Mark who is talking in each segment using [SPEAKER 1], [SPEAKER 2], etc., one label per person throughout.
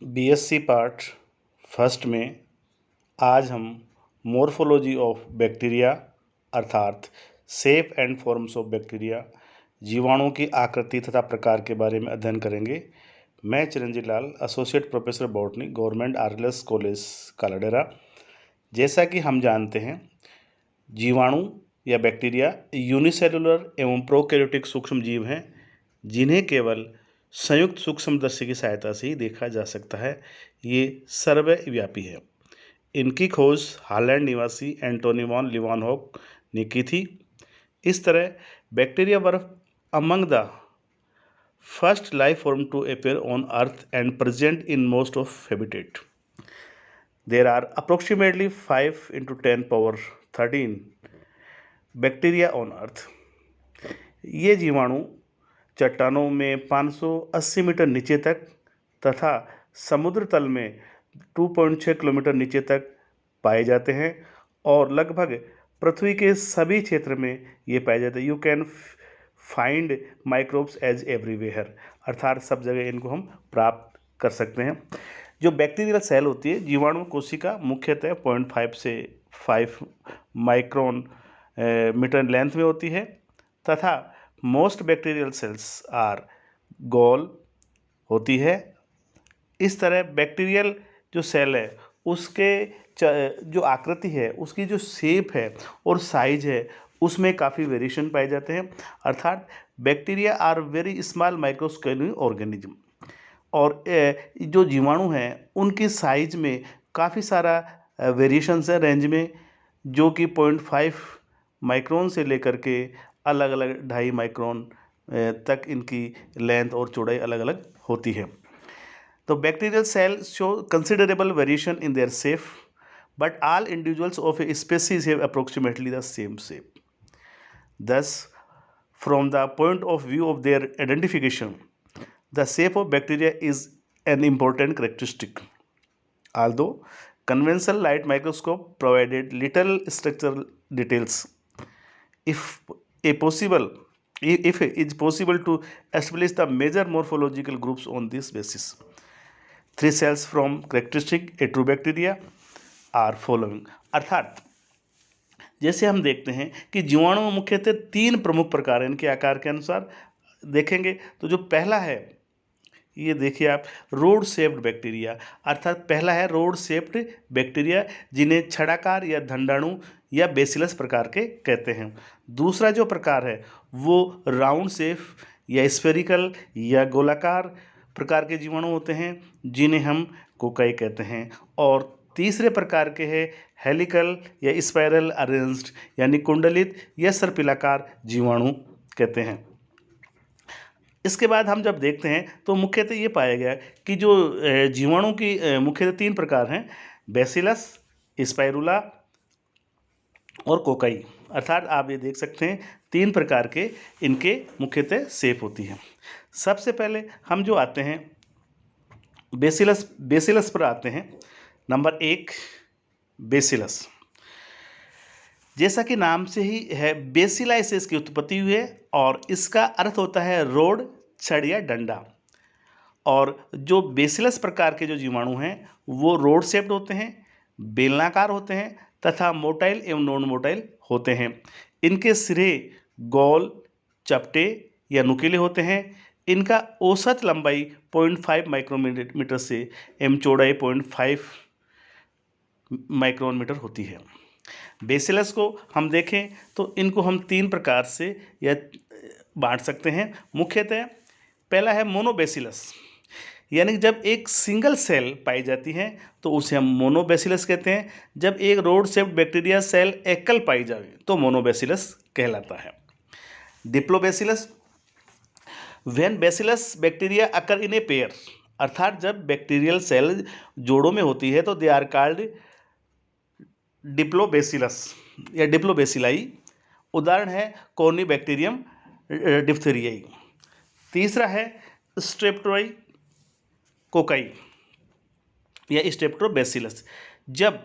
[SPEAKER 1] BSc part first में आज हम मॉर्फोलॉजी ऑफ बैक्टीरिया अर्थात shape and forms of bacteria जीवाणुओं की आकृति तथा प्रकार के बारे में अध्ययन करेंगे। मैं चिरंजीव लाल, associate professor botany, government RLS college Kaladera. जैसा कि हम जानते हैं, जीवाणु या बैक्टीरिया यूनिसेलुलर एवं प्रोकैरियोटिक सूक्ष्म जीव हैं जिन्हें केवल संयुक्त सूक्ष्मदर्शी की सहायता से ही देखा जा सकता है। ये सर्वव्यापी है। इनकी खोज हॉलैंड निवासी एंटोनी वॉन लीवानहॉक ने की थी। इस तरह bacteria were among the first life form to appear on earth and present in most of habitat. There are approximately 5 × 10⁻13 bacteria on earth. ये जीवाणु चट्टानों में 580 मीटर नीचे तक तथा समुद्र तल में 2.6 किलोमीटर नीचे तक पाए जाते हैं और लगभग पृथ्वी के सभी क्षेत्र में ये पाए जाते हैं। You can find microbes as everywhere, अर्थात सब जगह इनको हम प्राप्त कर सकते हैं। जो बैक्टीरियल सेल होती है, जीवाणु कोशिका मुख्यतः 0.5 से 5 माइक्रोन मीटर लेंथ में होती है तथा most bacterial cells our goal होती है। इस तरह बैक्टीरियल जो सेल है उसके जो आकृति है, उसकी जो शेप है और साइज है, उसमें काफ़ी वेरिएशन पाए जाते हैं। अर्थात bacteria are very small microscopic organism. और जो जीवाणु हैं उनकी साइज में काफ़ी सारा वेरिएशंस है रेंज में, जो कि 0.5 माइक्रोन से लेकर के अलग अलग 2.5 माइक्रोन तक इनकी लेंथ और चौड़ाई अलग अलग होती है। तो bacterial cell show considerable variation in their shape, but all individuals of a species have approximately the same shape. Thus, from the point of view of their identification, the shape of bacteria is an important characteristic. Although conventional light microscope provided little structural details, if it is possible to establish the major morphological groups on this basis. 3 cells from characteristic Atrobacteria are following. अर्थात जैसे हम देखते हैं कि जीवाणु में मुख्यतः 3 प्रमुख प्रकार हैं इनके आकार के अनुसार देखेंगे। तो जो पहला है, ये देखिए आप, रोड शेप्ड बैक्टीरिया, अर्थात पहला है रोड शेप्ड बैक्टीरिया जिन्हें छड़ाकार या धंडाणु या बेसिलस प्रकार के कहते हैं। दूसरा जो प्रकार है वो राउंड शेप या स्फेरिकल या गोलाकार प्रकार के जीवाणु होते हैं जिन्हें हम कोकाई कहते हैं। और तीसरे प्रकार के हैं हेलिकल या स्पाइरल अरेंज्ड यानी कुंडलित या सर्पिलाकार जीवाणु कहते हैं। इसके बाद हम जब देखते हैं तो मुख्यतः ये पाया गया कि जो जीवाणु की मुख्यतः 3 प्रकार हैं, बेसिलस, स्पाइरुला और कोकाई। अर्थात आप ये देख सकते हैं 3 प्रकार के इनके मुख्यतः शेप होती हैं। सबसे पहले हम जो आते हैं बेसिलस पर आते हैं। Number 1 bacillus. जैसा कि नाम से ही है, बेसिला से इसकी उत्पत्ति हुई है और इसका अर्थ होता है रोड, छड़ या डंडा। और जो बेसिलस प्रकार के जो जीवाणु हैं वो रोड शेप्ड होते हैं, बेलनाकार होते हैं तथा मोटाइल एवं नॉन मोटाइल होते हैं। इनके सिरे गोल, चपटे या नुकीले होते हैं। इनका औसत लंबाई 0.5 माइक्रोमीटर से एवं चौड़ाई 0.5 माइक्रोन मीटर होती है। बेसिलस को हम देखें तो इनको हम 3 प्रकार से या बांट सकते हैं। मुख्यतः पहला है मोनोबेसिलस, यानी जब एक सिंगल सेल पाई जाती है तो उसे हम मोनोबेसिलस कहते हैं। जब एक रोड शेप्ड बैक्टीरिया सेल एकल पाई जाए तो मोनोबेसिलस कहलाता है। डिप्लोबेसिलस, when bacillus bacteria occur in a pair, अर्थात जब बैक्टीरियल सेल जोड़ों में होती है तो दे आर कॉल्ड डिप्लोबेसिलस या डिप्लोबेसिलाई। उदाहरण है कॉर्निबैक्टीरियम डिप्थेरियाई। तीसरा है स्ट्रेप्टोई कोकाई या स्ट्रेप्टोबेसिलस। जब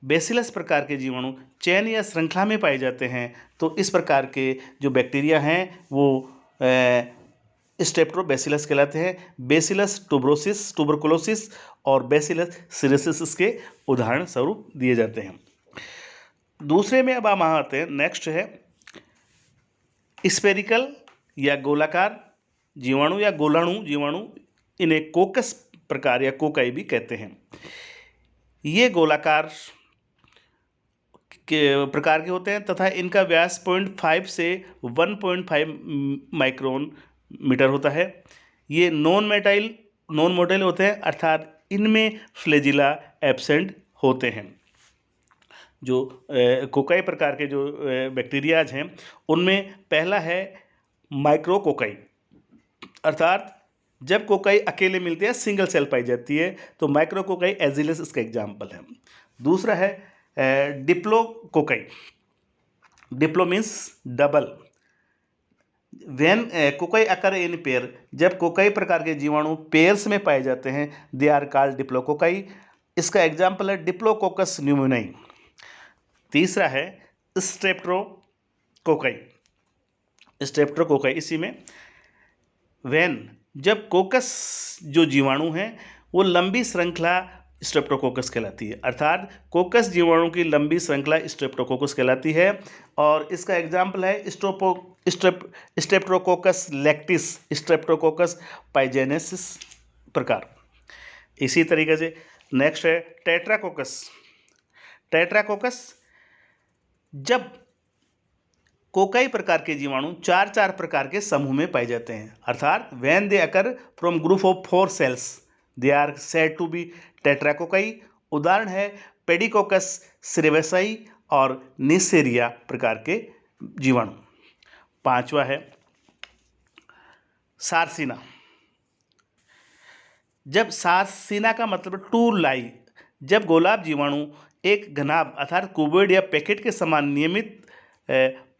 [SPEAKER 1] बेसिलस प्रकार के जीवाणु चैन या श्रृंखला में पाए जाते हैं तो इस प्रकार के जो बैक्टीरिया हैं वो स्ट्रेप्टोबैसिलस कहलाते हैं। बेसिलस ट्यूबरकुलोसिस और बेसिलस सीरेसिस इसके उदाहरण स्वरूप दिए जाते हैं। दूसरे में अब हम आते हैं, नेक्स्ट है स्फेरिकल या गोलाकार जीवाणु या गोलाणु जीवाणु, इन्हें कोकस प्रकार या कोकाई भी कहते हैं। ये गोलाकार के प्रकार के होते हैं तथा इनका व्यास 0.5 से 1.5 माइक्रोन मीटर होता है। ये नॉन मोटाइल होते हैं, अर्थात इनमें फ्लैजिला एब्सेंट होते हैं। जो कोकाई प्रकार के जो बैक्टीरियाज हैं उनमें पहला है माइक्रोकोकाई, अर्थात जब कोकाई अकेले मिलते हैं सिंगल सेल पाई जाती है, तो माइक्रोकोकाई एजिलस इसका एग्जाम्पल है। दूसरा है diplococci. Diplo means double. When cocci occur in pair, जब कोकाई प्रकार के जीवाणु पेयर्स में पाए जाते हैं, दे आर कॉल्ड डिप्लोकोकाई। इसका एग्जाम्पल है डिप्लोकोकस न्यूमोनियाई। तीसरा है स्ट्रेप्टोकोकाई। इसी में व्हेन, जब कोकस जो जीवाणु हैं वो लंबी श्रृंखला स्ट्रेप्टोकोकस कहलाती है, अर्थात कोकस जीवाणु की लंबी श्रृंखला स्ट्रेप्टोकोकस कहलाती है। और इसका एग्जाम्पल है स्ट्रेप्टोकोकस लैक्टिस, स्ट्रेप्टोकोकस पाइजेनेसिस प्रकार। इसी तरीके से नेक्स्ट है टेट्राकोकस। जब कोकाई प्रकार के जीवाणु चार प्रकार के समूह में पाए जाते हैं, अर्थात when they occur from group of 4 sales they are said to be टेट्राकोकाई। उदाहरण है पेडिकोकस सिरेबेसाई और निसेरिया प्रकार के जीवाणु। पांचवा है सार्सिना। जब सार्सिना का मतलब टू लाई, जब गोलाब जीवाणु एक घनाभ अर्थात क्यूबॉइड या पैकेट के समान नियमित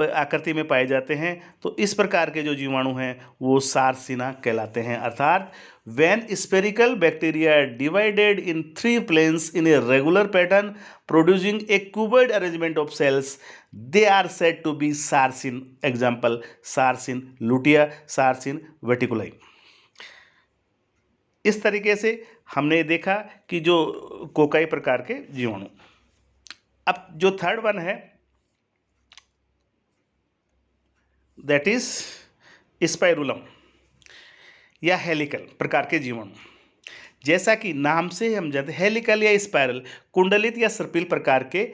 [SPEAKER 1] आकृति में पाए जाते हैं, तो इस प्रकार के जो जीवाणु हैं वो सार्सिना कहलाते हैं। अर्थात when spherical bacteria divided in 3 planes in a regular pattern producing a cuboid arrangement of cells, they are said to be sarsin. Example sarsin lutea, sarsin verticuli. इस तरीके से हमने देखा कि जो कोकाई प्रकार के जीवाणु। अब जो थर्ड वन है दैट इज स्पाइरुलम या हेलिकल प्रकार के जीवाणु। जैसा कि नाम से हम जानते हैं, हेलिकल या स्पाइरल कुंडलित या सर्पिल प्रकार के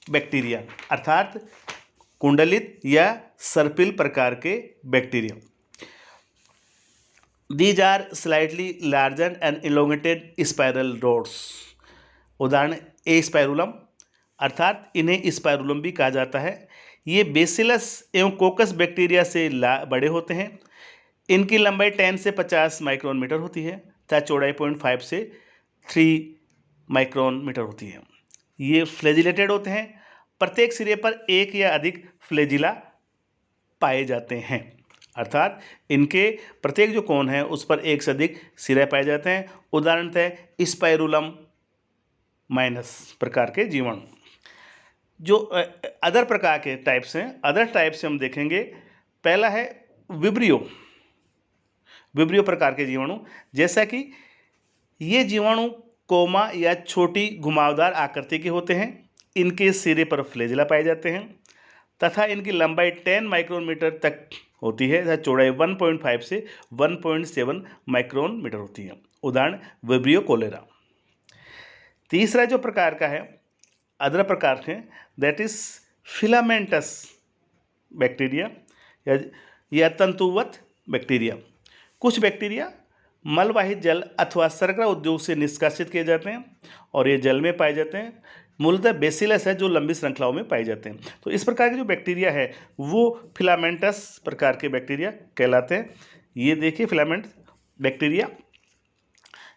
[SPEAKER 1] बैक्टीरिया, अर्थात कुंडलित या सर्पिल प्रकार के bacteria. These are slightly larger and elongated spiral rods. उदाहरण ए स्पाइरुलम, अर्थात इन्हें स्पाइरुलम भी कहा जाता है। ये बेसिलस एवं कोकस बैक्टीरिया से बड़े होते हैं। इनकी लंबाई 10 से 50 माइक्रोन मीटर होती है तथा चौड़ाई 0.5 से 3 माइक्रोन मीटर होती है। ये फ्लैजिलेटेड होते हैं। प्रत्येक सिरे पर एक या अधिक फ्लैजिला पाए जाते हैं, अर्थात इनके प्रत्येक जो कोन है उस पर एक से अधिक सिरे पाए जाते हैं। उदाहरण है स्पाइरुलम माइनस प्रकार के जीवाणु। जो अदर प्रकार के टाइप्स हैं, अदर टाइप से हम देखेंगे। पहला है विब्रियो प्रकार के जीवाणु। जैसा कि ये जीवाणु कोमा या छोटी घुमावदार आकृति के होते हैं। इनके सिरे पर फ्लैजिला पाए जाते हैं तथा इनकी लंबाई 10 माइक्रोन मीटर तक होती है तथा चौड़ाई 1.5 से 1.7 माइक्रोन मीटर होती है। उदाहरण विब्रियो कोलेरा। तीसरा जो प्रकार का है, अदर प्रकार है, दैट इज फिलामेंटस बैक्टीरिया या तंतुवत बैक्टीरिया। कुछ बैक्टीरिया मलवाहित जल अथवा शर्करा उद्योग से निष्कासित किए जाते हैं और ये जल में पाए जाते हैं। मूलतः बेसिलस है जो लंबी श्रृंखलाओं में पाए जाते हैं। तो इस प्रकार के जो बैक्टीरिया है वो फिलामेंटस प्रकार के बैक्टीरिया कहलाते हैं। ये देखिए फिलामेंट बैक्टीरिया,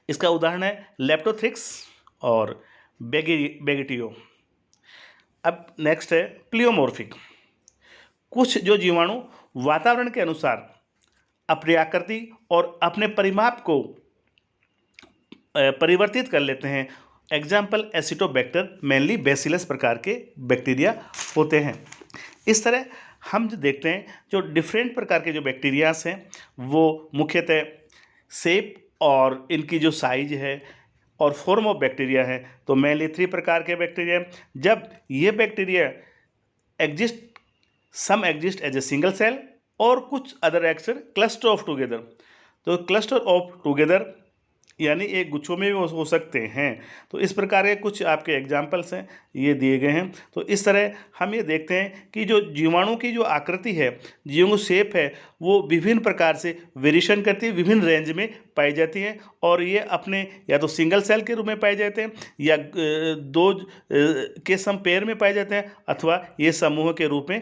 [SPEAKER 1] इसका उदाहरण है लेप्टोथ्रिक्स और बेगिटियो। अब नेक्स्ट है प्लियोमॉर्फिक। कुछ जो जीवाणु वातावरण के अनुसार अपनी आकृति और अपने परिमाप को परिवर्तित कर लेते हैं। एग्जाम्पल एसिटोबैक्टर, मेनली बेसिलस प्रकार के बैक्टीरिया होते हैं। इस तरह हम जो देखते हैं जो डिफरेंट प्रकार के जो बैक्टीरियाज हैं वो मुख्यतः शेप और इनकी जो साइज है और फॉर्म ऑफ बैक्टीरिया है, तो मेनली 3 प्रकार के बैक्टीरिया हैं। जब ये bacteria exist, some exist as a single cell और कुछ other occur cluster of together. तो क्लस्टर ऑफ टुगेदर यानी एक गुच्छों में भी हो सकते हैं। तो इस प्रकार के कुछ आपके एग्जाम्पल्स हैं, ये दिए गए हैं। तो इस तरह हम ये देखते हैं कि जो जीवाणु की जो आकृति है, जीवाणु शेप है, वो विभिन्न प्रकार से वेरिएशन करती है, विभिन्न रेंज में पाई जाती है और ये अपने या तो सिंगल सेल के रूप में पाए जाते हैं या दो के सम पेयर में पाए जाते हैं अथवा ये समूह के रूप में